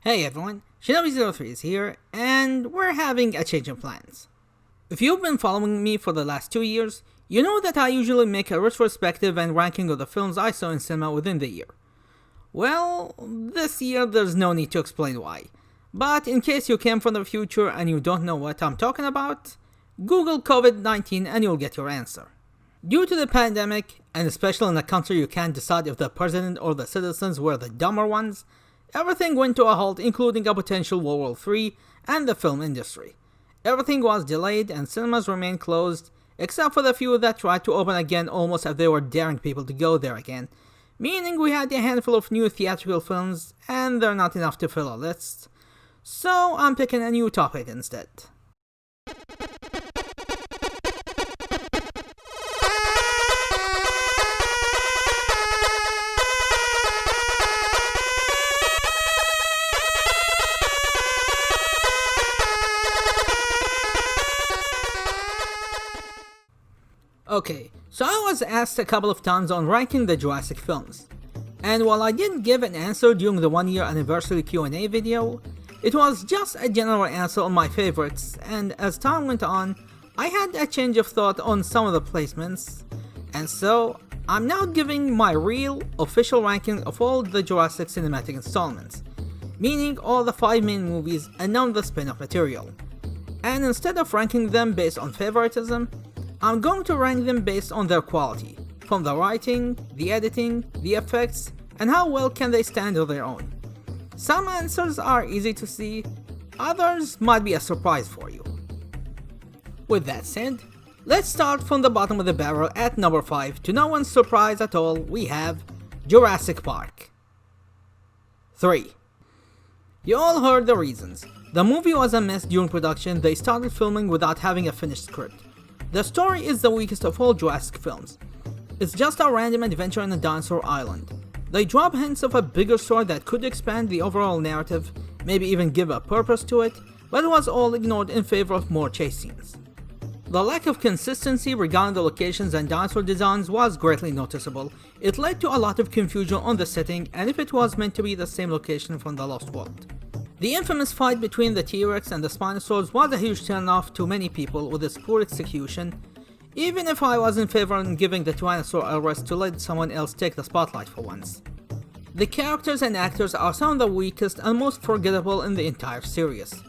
Hey everyone, SHINOBI-03 is here, and we're having a change of plans. If you've been following me for the last 2 years, you know that I usually make a retrospective and ranking of the films I saw in cinema within the year. Well, this year there's no need to explain why, but in case you came from the future and you don't know what I'm talking about, Google COVID-19 and you'll get your answer. Due to the pandemic, and especially in a country you can't decide if the president or the citizens were the dumber ones, everything went to a halt, including a potential World War III and the film industry. Everything was delayed and cinemas remained closed, except for the few that tried to open again almost as they were daring people to go there again, meaning we had a handful of new theatrical films and they're not enough to fill a list. So I'm picking a new topic instead. Okay, so I was asked a couple of times on ranking the Jurassic films, and while I didn't give an answer during the 1-year anniversary Q&A video, it was just a general answer on my favorites, and as time went on, I had a change of thought on some of the placements, and so I'm now giving my real, official ranking of all the Jurassic cinematic installments, meaning all the 5 main movies and none of the spin-off material. And instead of ranking them based on favoritism, I'm going to rank them based on their quality, from the writing, the editing, the effects, and how well can they stand on their own. Some answers are easy to see, others might be a surprise for you. With that said, let's start from the bottom of the barrel at number 5. To no one's surprise at all, we have Jurassic Park. 3. You all heard the reasons. The movie was a mess during production. They started filming without having a finished script. The story is the weakest of all Jurassic films. It's just a random adventure on a dinosaur island. They drop hints of a bigger story that could expand the overall narrative, maybe even give a purpose to it, but it was all ignored in favor of more chase scenes. The lack of consistency regarding the locations and dinosaur designs was greatly noticeable. It led to a lot of confusion on the setting and if it was meant to be the same location from The Lost World. The infamous fight between the T-Rex and the Spinosaurus was a huge turn-off to many people with its poor execution, even if I was in favor of giving the Tyrannosaur a rest to let someone else take the spotlight for once. The characters and actors are some of the weakest and most forgettable in the entire series.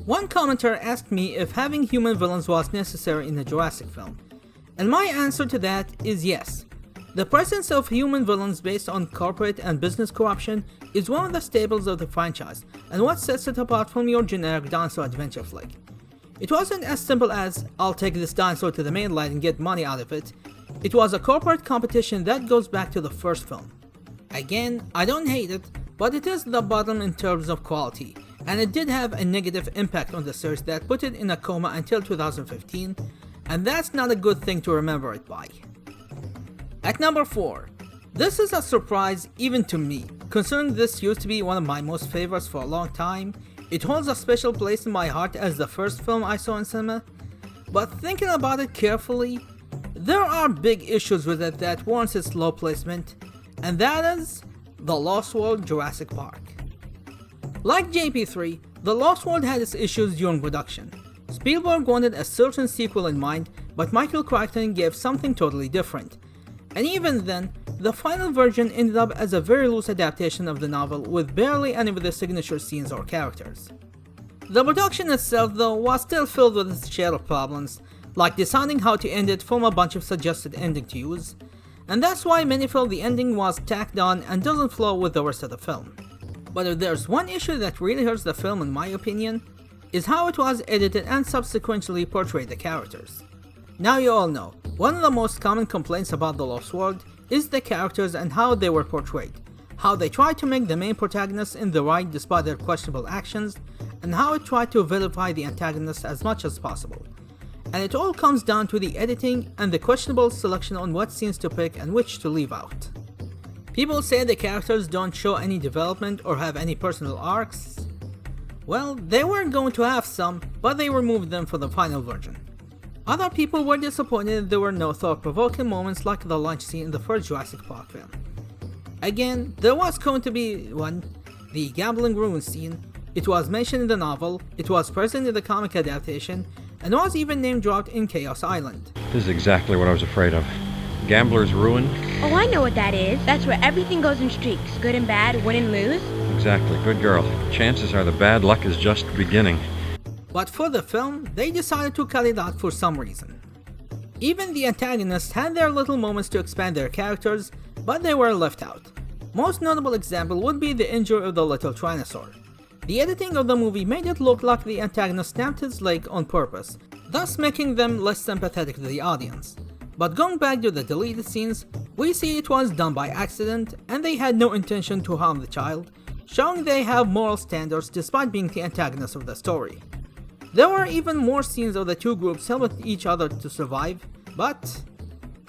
One commenter asked me if having human villains was necessary in a Jurassic film, and my answer to that is yes. The presence of human villains based on corporate and business corruption is one of the staples of the franchise, and what sets it apart from your generic dinosaur adventure flick. It wasn't as simple as, I'll take this dinosaur to the mainland and get money out of it. It was a corporate competition that goes back to the first film. Again, I don't hate it, but it is the bottom in terms of quality, and it did have a negative impact on the series that put it in a coma until 2015, and that's not a good thing to remember it by. At number 4, this is a surprise even to me, considering this used to be one of my most favorites for a long time. It holds a special place in my heart as the first film I saw in cinema, but thinking about it carefully, there are big issues with it that warrants its low placement, and that is The Lost World Jurassic Park. Like JP3, The Lost World had its issues during production. Spielberg wanted a certain sequel in mind, but Michael Crichton gave something totally different. And even then, the final version ended up as a very loose adaptation of the novel with barely any of the signature scenes or characters. The production itself though was still filled with its share of problems, like deciding how to end it from a bunch of suggested ending to use, and that's why many felt the ending was tacked on and doesn't flow with the rest of the film. But if there's one issue that really hurts the film in my opinion, is how it was edited and subsequently portrayed the characters. Now you all know, one of the most common complaints about The Lost World is the characters and how they were portrayed, how they tried to make the main protagonists in the right despite their questionable actions, and how it tried to vilify the antagonists as much as possible. And it all comes down to the editing and the questionable selection on what scenes to pick and which to leave out. People say the characters don't show any development or have any personal arcs. Well, they weren't going to have some, but they removed them for the final version. Other people were disappointed there were no thought-provoking moments like the lunch scene in the first Jurassic Park film. Again, there was going to be one, the gambling ruin scene, it was mentioned in the novel, it was present in the comic adaptation, and was even name dropped in Chaos Island. This is exactly what I was afraid of. Gambler's Ruin? Oh, I know what that is. That's where everything goes in streaks. Good and bad, win and lose. Exactly, good girl. Chances are the bad luck is just beginning. But for the film, they decided to cut it out for some reason. Even the antagonists had their little moments to expand their characters, but they were left out. Most notable example would be the injury of the little Tyrannosaur. The editing of the movie made it look like the antagonist snapped his leg on purpose, thus making them less sympathetic to the audience. But going back to the deleted scenes, we see it was done by accident and they had no intention to harm the child, showing they have moral standards despite being the antagonist of the story. There were even more scenes of the two groups helping each other to survive, but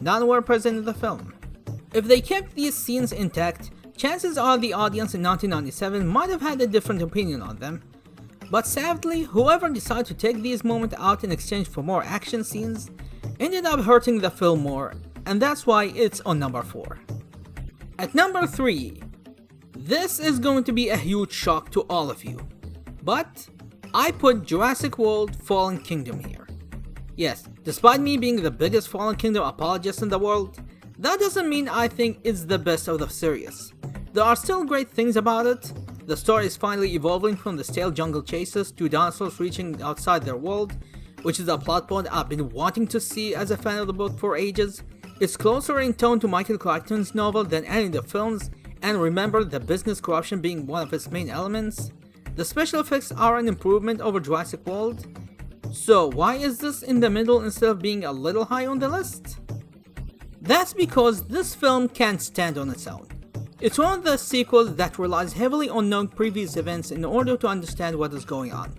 none were present in the film. If they kept these scenes intact, chances are the audience in 1997 might have had a different opinion on them. But sadly, whoever decided to take these moments out in exchange for more action scenes ended up hurting the film more, and that's why it's on number 4. At number 3, this is going to be a huge shock to all of you, but I put Jurassic World Fallen Kingdom here. Yes, despite me being the biggest Fallen Kingdom apologist in the world, that doesn't mean I think it's the best of the series. There are still great things about it. The story is finally evolving from the stale jungle chases to dinosaurs reaching outside their world, which is a plot point I've been wanting to see as a fan of the book for ages. It's closer in tone to Michael Crichton's novel than any of the films, and remember the business corruption being one of its main elements. The special effects are an improvement over Jurassic World. So why is this in the middle instead of being a little high on the list? That's because this film can't stand on its own. It's one of the sequels that relies heavily on knowing previous events in order to understand what is going on.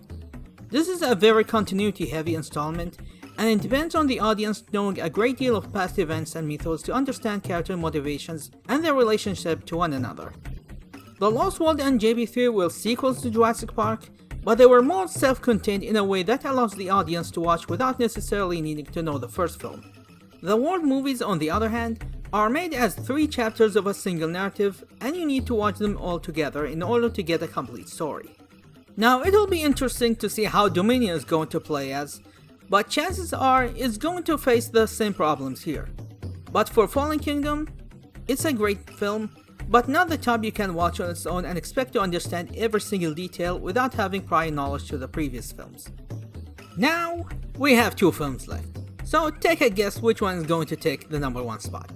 This is a very continuity heavy installment, and it depends on the audience knowing a great deal of past events and mythos to understand character motivations and their relationship to one another. The Lost World and JB3 were sequels to Jurassic Park, but they were more self-contained in a way that allows the audience to watch without necessarily needing to know the first film. The World movies, on the other hand, are made as 3 chapters of a single narrative, and you need to watch them all together in order to get a complete story. Now, it'll be interesting to see how Dominion is going to play as, but chances are it's going to face the same problems here. But for Fallen Kingdom, it's a great film, but not the type you can watch on its own and expect to understand every single detail without having prior knowledge to the previous films. Now, we have 2 films left. So take a guess which one is going to take the number 1 spot.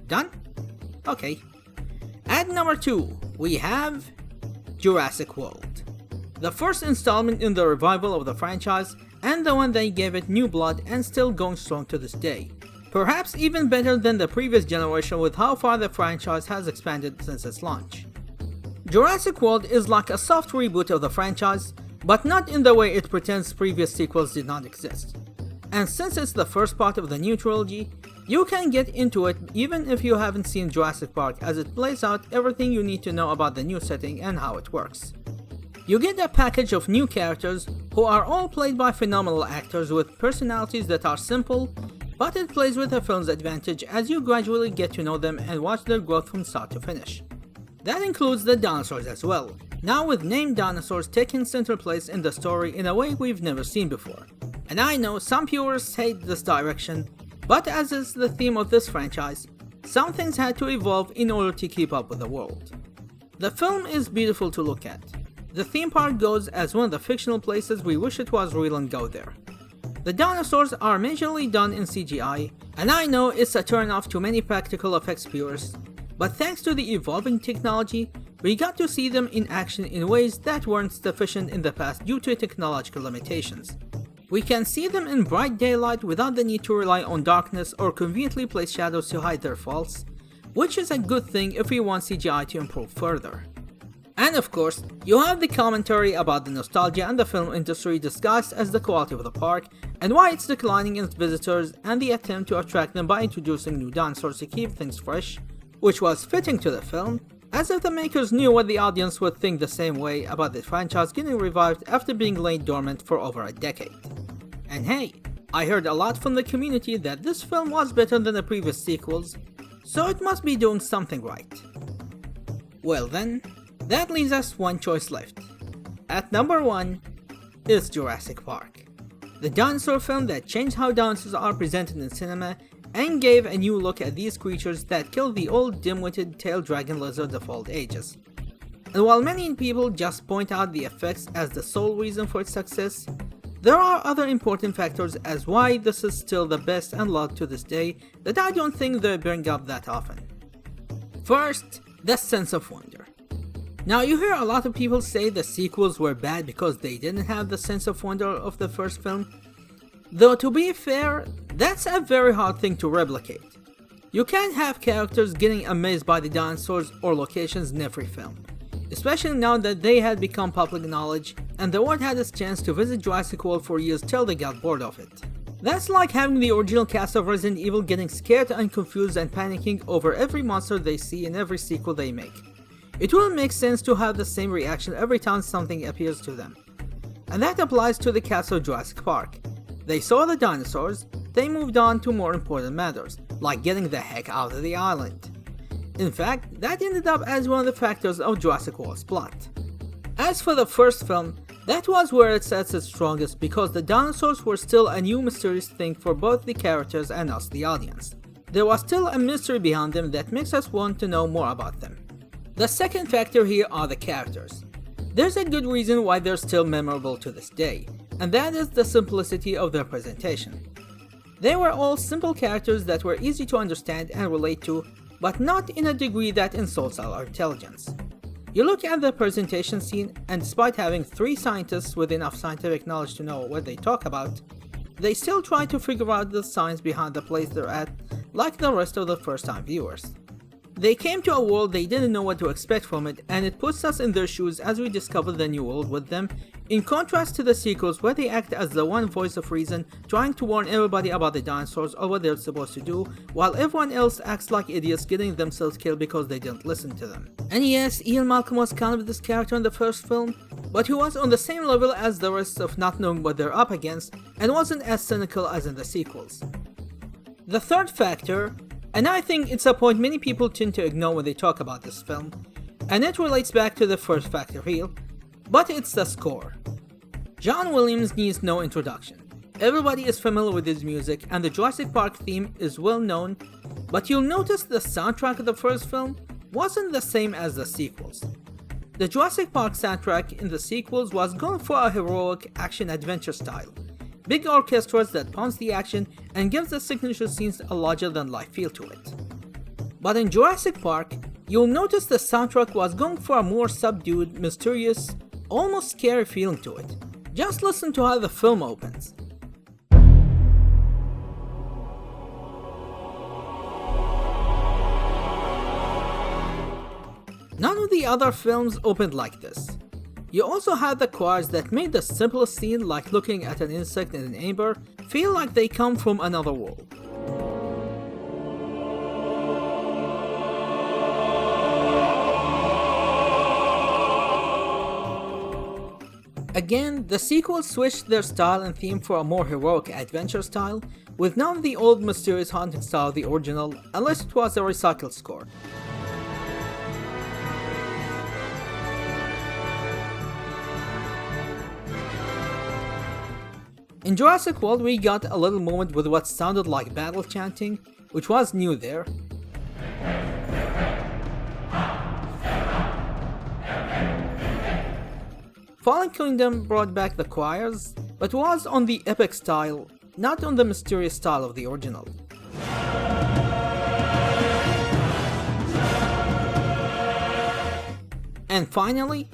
Done? Okay. At number 2, we have Jurassic World. The first installment in the revival of the franchise, and the one that gave it new blood and still going strong to this day. Perhaps even better than the previous generation with how far the franchise has expanded since its launch. Jurassic World is like a soft reboot of the franchise, but not in the way it pretends previous sequels did not exist. And since it's the first part of the new trilogy, you can get into it even if you haven't seen Jurassic Park, as it plays out everything you need to know about the new setting and how it works. You get a package of new characters who are all played by phenomenal actors with personalities that are simple, but it plays with the film's advantage as you gradually get to know them and watch their growth from start to finish. That includes the dinosaurs as well, now with named dinosaurs taking center place in the story in a way we've never seen before. And I know some purists hate this direction, but as is the theme of this franchise, some things had to evolve in order to keep up with the world. The film is beautiful to look at. The theme park goes as one of the fictional places we wish it was real and go there. The dinosaurs are majorly done in CGI, and I know it's a turn-off to many practical effects purists, but thanks to the evolving technology, we got to see them in action in ways that weren't sufficient in the past due to technological limitations. We can see them in bright daylight without the need to rely on darkness or conveniently place shadows to hide their faults, which is a good thing if we want CGI to improve further. And of course, you have the commentary about the nostalgia and the film industry disguised as the quality of the park and why it's declining in its visitors, and the attempt to attract them by introducing new dinosaurs to keep things fresh, which was fitting to the film, as if the makers knew what the audience would think the same way about the franchise getting revived after being laid dormant for over a decade. And hey, I heard a lot from the community that this film was better than the previous sequels, so it must be doing something right. Well then, That leaves us one choice left. At number 1 is Jurassic Park, the dinosaur film that changed how dinosaurs are presented in cinema and gave a new look at these creatures that killed the old dim-witted tailed dragon lizards of old ages. And while many people just point out the effects as the sole reason for its success, there are other important factors as why this is still the best and loved to this day that I don't think they bring up that often. First, the sense of wonder. Now you hear a lot of people say the sequels were bad because they didn't have the sense of wonder of the first film. Though to be fair, that's a very hard thing to replicate. You can't have characters getting amazed by the dinosaurs or locations in every film, especially now that they had become public knowledge and the world had its chance to visit Jurassic World for years till they got bored of it. That's like having the original cast of Resident Evil getting scared and confused and panicking over every monster they see in every sequel they make. It wouldn't make sense to have the same reaction every time something appears to them. And that applies to the cast of Jurassic Park. They saw the dinosaurs, they moved on to more important matters, like getting the heck out of the island. In fact, that ended up as one of the factors of Jurassic World's plot. As for the first film, that was where it sets its strongest because the dinosaurs were still a new mysterious thing for both the characters and us, the audience. There was still a mystery behind them that makes us want to know more about them. The second factor here are the characters. There's a good reason why they're still memorable to this day, and that is the simplicity of their presentation. They were all simple characters that were easy to understand and relate to, but not in a degree that insults our intelligence. You look at the presentation scene, and despite having 3 scientists with enough scientific knowledge to know what they talk about, they still try to figure out the science behind the place they're at, like the rest of the first-time viewers. They came to a world they didn't know what to expect from it, and it puts us in their shoes as we discover the new world with them, in contrast to the sequels where they act as the one voice of reason, trying to warn everybody about the dinosaurs or what they're supposed to do, while everyone else acts like idiots getting themselves killed because they didn't listen to them. And yes, Ian Malcolm was kind of this character in the first film, but he was on the same level as the rest of not knowing what they're up against, and wasn't as cynical as in the sequels. The third factor, and I think it's a point many people tend to ignore when they talk about this film, and it relates back to the first factor here, but it's the score. John Williams needs no introduction. Everybody is familiar with his music, and the Jurassic Park theme is well known, but you'll notice the soundtrack of the first film wasn't the same as the sequels. The Jurassic Park soundtrack in the sequels was going for a heroic action-adventure style. Big orchestras that pumps the action and gives the signature scenes a larger-than-life feel to it. But in Jurassic Park, you'll notice the soundtrack was going for a more subdued, mysterious, almost scary feeling to it. Just listen to how the film opens. None of the other films opened like this. You also had the choirs that made the simplest scene, like looking at an insect in an amber, feel like they come from another world. Again, the sequels switched their style and theme for a more heroic adventure style, with none of the old mysterious haunting style of the original, unless it was a recycled score. In Jurassic World, we got a little moment with what sounded like battle chanting, which was new there. Fallen Kingdom brought back the choirs, but was on the epic style, not on the mysterious style of the original. And finally,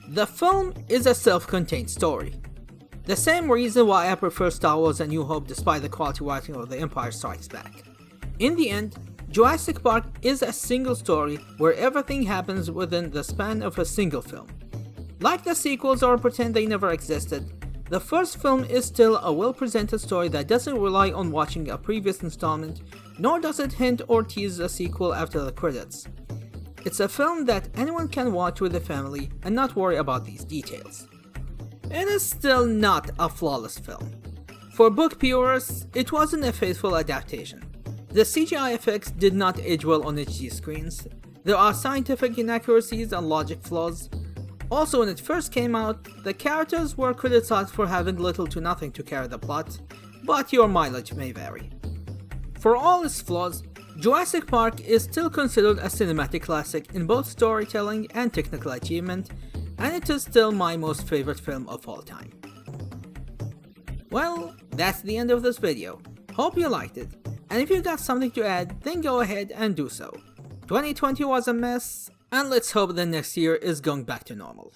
the film is a self-contained story. The same reason why I prefer Star Wars: A New Hope despite the quality writing of The Empire Strikes Back. In the end, Jurassic Park is a single story where everything happens within the span of a single film. Like the sequels or pretend they never existed, the first film is still a well-presented story that doesn't rely on watching a previous installment, nor does it hint or tease a sequel after the credits. It's a film that anyone can watch with a family and not worry about these details. It is still not a flawless film. For book purists, it wasn't a faithful adaptation. The CGI effects did not age well on HD screens. There are scientific inaccuracies and logic flaws. Also, when it first came out, the characters were criticized for having little to nothing to carry the plot, but your mileage may vary. For all its flaws, Jurassic Park is still considered a cinematic classic in both storytelling and technical achievement, and it is still my most favorite film of all time. Well, that's the end of this video. Hope you liked it, and if you got something to add, then go ahead and do so. 2020 was a mess, and let's hope the next year is going back to normal.